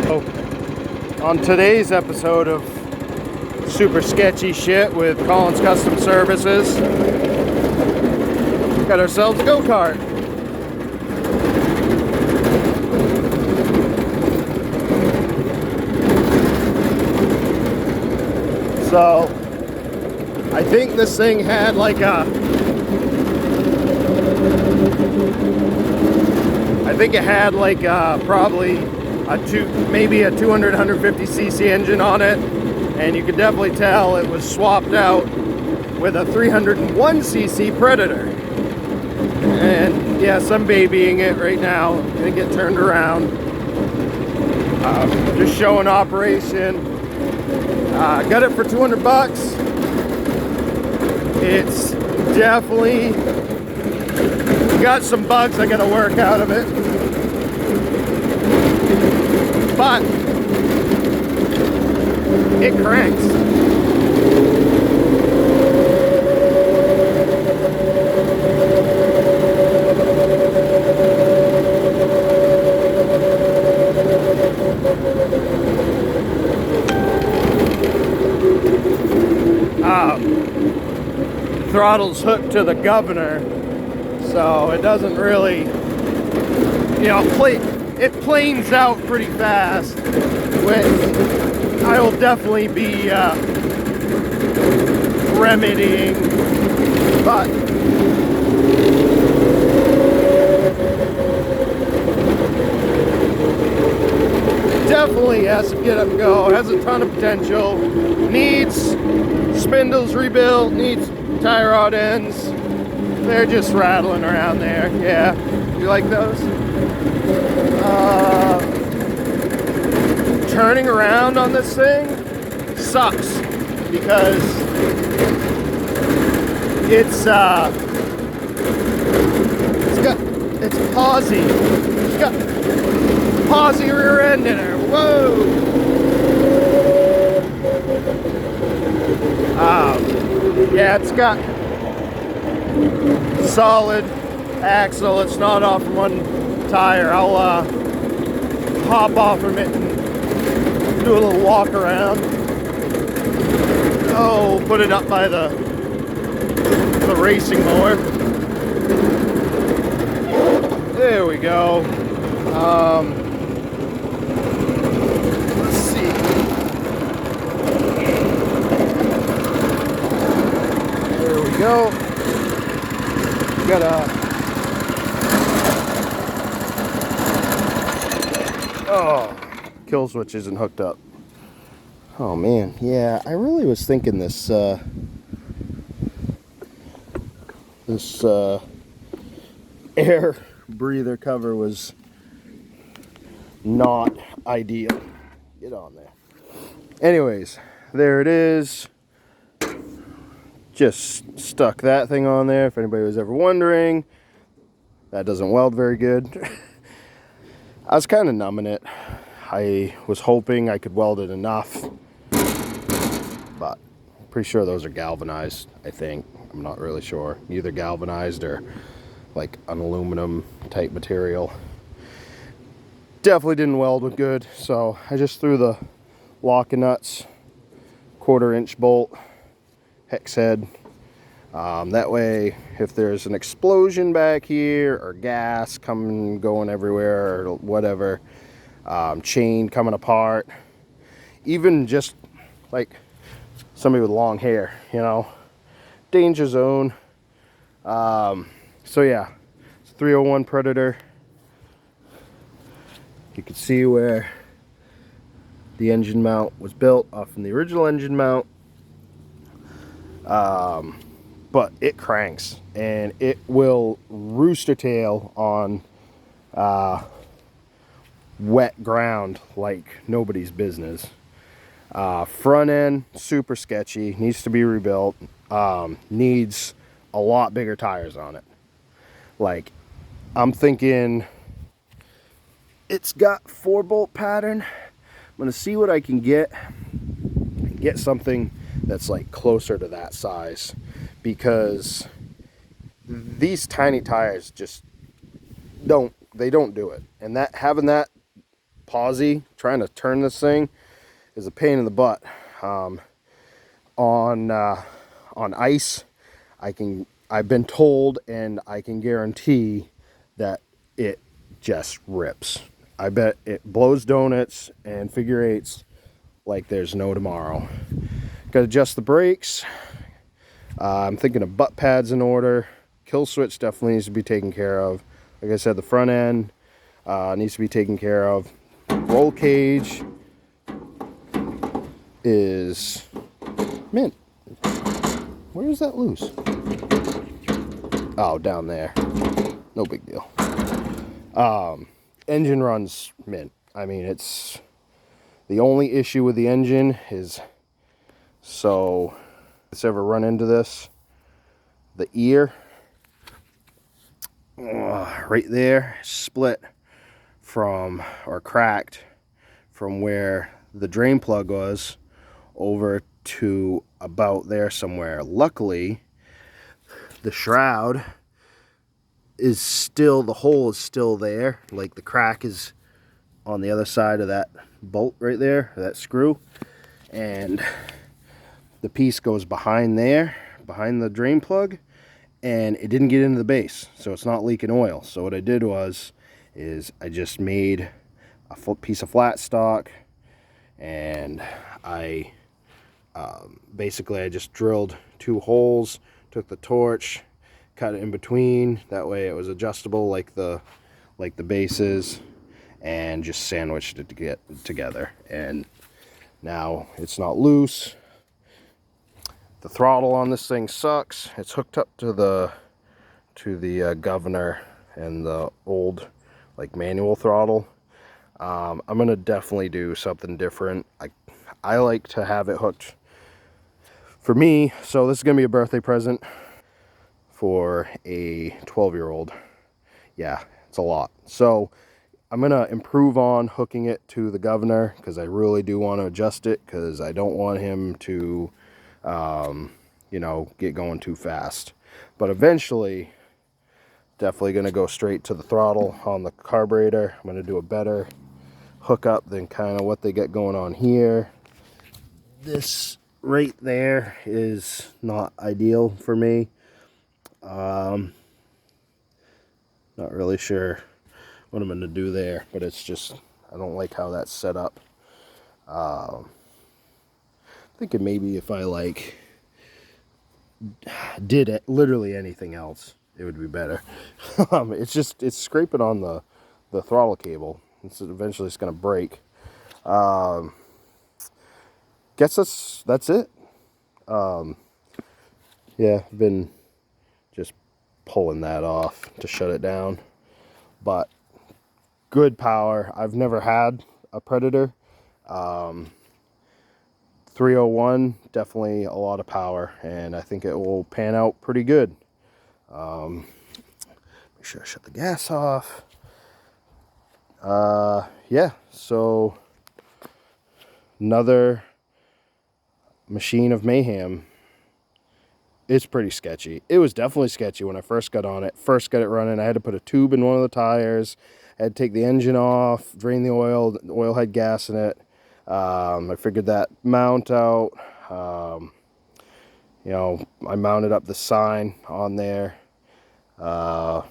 On today's episode of Super Sketchy Shit with Collins Custom Services, got ourselves a go-kart. So, I think this thing had like probably maybe a 250cc engine on it, and you could definitely tell it was swapped out with a 301cc Predator. And yes, I'm babying it right now. Gonna get turned around. Just showing operation. Got it for 200 bucks. It's definitely got some bugs I gotta work out of it, but it cranks. Throttle's hooked to the governor, so it doesn't really, it planes out pretty fast, which I will definitely be remedying, but definitely has to get up and go. Has a ton of potential. Needs spindles rebuilt, needs tie rod ends. They're just rattling around there. Yeah, you like those? Turning around on this thing sucks because it's pausy. It's got pausy rear end in her. Whoa! Yeah, it's got solid axle. It's not off from one tire. I'll hop off from it and do a little walk around. Oh, put it up by the racing mower. There we go. Let's see. There we go. Got kill switch isn't hooked up. Oh man, yeah, I really was thinking this air breather cover was not ideal. Get on there. Anyways, there it is. Just stuck that thing on there if anybody was ever wondering. That doesn't weld very good. I was kind of numbing it. I was hoping I could weld it enough, but I'm pretty sure those are galvanized, I think. I'm not really sure. Either galvanized or like an aluminum type material. Definitely didn't weld with good, so I just threw the locking nuts, 1/4 inch bolt, hex head. That way, if there's an explosion back here or gas going everywhere or whatever, chain coming apart, even just like somebody with long hair, danger zone. So yeah, it's 301 Predator. You can see where the engine mount was built off from the original engine mount. But it cranks and it will rooster tail on wet ground like nobody's business. Front end, super sketchy, needs to be rebuilt, needs a lot bigger tires on it. Like, I'm thinking it's got 4-bolt pattern. I'm gonna see what I can get something that's like closer to that size, because these tiny tires just don't do it. And that having that pausey. Trying to turn this thing is a pain in the butt. On ice, I've been told, and I can guarantee that it just rips. I bet it blows donuts and figure eights like there's no tomorrow. Got to adjust the brakes. I'm thinking of butt pads in order. Kill switch definitely needs to be taken care of. Like I said, the front end needs to be taken care of. Roll cage is mint. Where is that loose? Oh, down there. No big deal. Engine runs mint. I mean, it's the only issue with the engine is, so if you ever run into this, the ear right there split from, or cracked from where the drain plug was over to about there somewhere. Luckily, the shroud is still, the hole is still there. Like the crack is on the other side of that bolt right there, that screw. And the piece goes behind there, behind the drain plug, and it didn't get into the base, so it's not leaking oil. So what I did is I just made a piece of flat stock, and I basically I just drilled 2 holes, took the torch, cut it in between, that way it was adjustable like the bases, and just sandwiched it to get together. And now it's not loose. The throttle on this thing sucks. It's hooked up to the governor and the old like manual throttle. I'm gonna definitely do something different. I like to have it hooked for me. So this is gonna be a birthday present for a 12-year-old. Yeah, it's a lot. So I'm gonna improve on hooking it to the governor, because I really do want to adjust it, because I don't want him to you know, get going too fast. But eventually, definitely going to go straight to the throttle on the carburetor. I'm going to do a better hookup than kind of what they get going on here. This right there is not ideal for me. Not really sure what I'm going to do there, but it's just, I don't like how that's set up. Thinking maybe if I like did it literally anything else, it would be better. It's scraping on the throttle cable. It's eventually it's gonna break. Guess that's it. Yeah, I've been just pulling that off to shut it down, but good power. I've never had a Predator. 301, definitely a lot of power, and I think it will pan out pretty good. Make sure I shut the gas off. Yeah, so another machine of mayhem. It's pretty sketchy. It was definitely sketchy when I first got on it. First got it running, I had to put a tube in one of the tires. I had to take the engine off, drain the oil. The oil had gas in it. I figured that mount out. You know, I mounted up the sign on there. And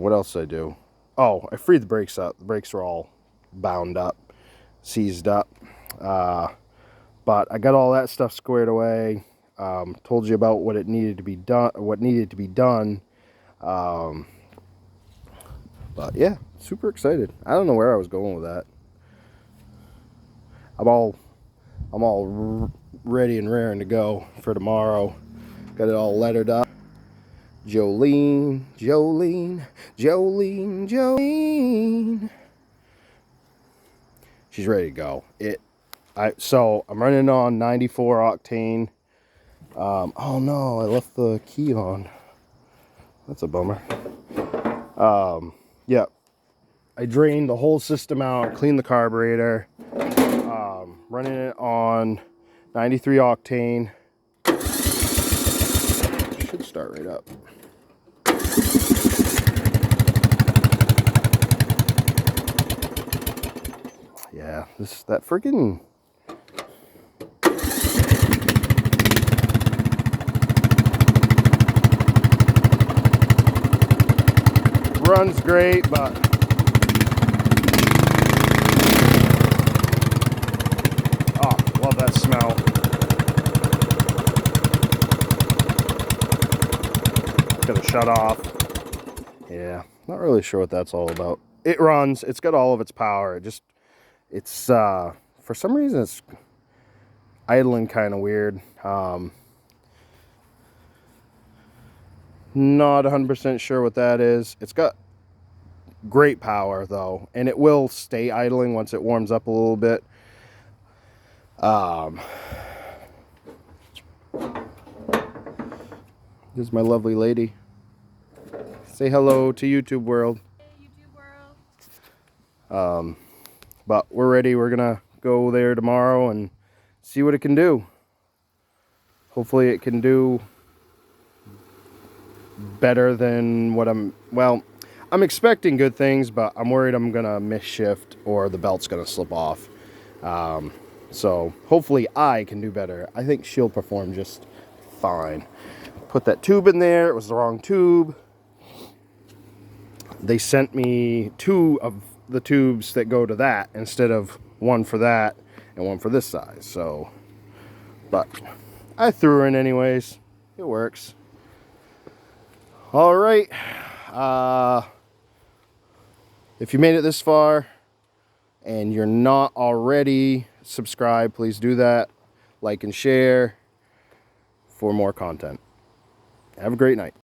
what else did I do? Oh, I freed the brakes up. The brakes were all bound up, seized up. But I got all that stuff squared away. Told you about what needed to be done. But yeah, super excited. I don't know where I was going with that. I'm all ready and raring to go for tomorrow. Got it all lettered up. Jolene, Jolene, Jolene, Jolene. She's ready to go. So I'm running on 94 octane. Oh no, I left the key on. That's a bummer. Yeah, I drained the whole system out, cleaned the carburetor. Running it on 93 octane. Should start right up. Yeah, that freaking runs great, but oh, love that smell. Gotta shut off. Yeah, not really sure what that's all about. It runs, it's got all of its power. It's for some reason it's idling kind of weird. Not 100% sure what that is. It's got great power though, and it will stay idling once it warms up a little bit. This is my lovely lady. Say hello to YouTube world. Hey, YouTube world. But we're ready. We're gonna go there tomorrow and see what it can do. Hopefully it can do better than what I'm expecting good things, but I'm worried I'm gonna miss shift or the belt's gonna slip off. So hopefully I can do better. I think she'll perform just fine. Put that tube in there. It was the wrong tube. They sent me 2 of the tubes that go to that instead of 1 for that and 1 for this size. So, but I threw her in anyways. It works. All right. If you made it this far and you're not already subscribed, please do that. Like and share for more content. Have a great night.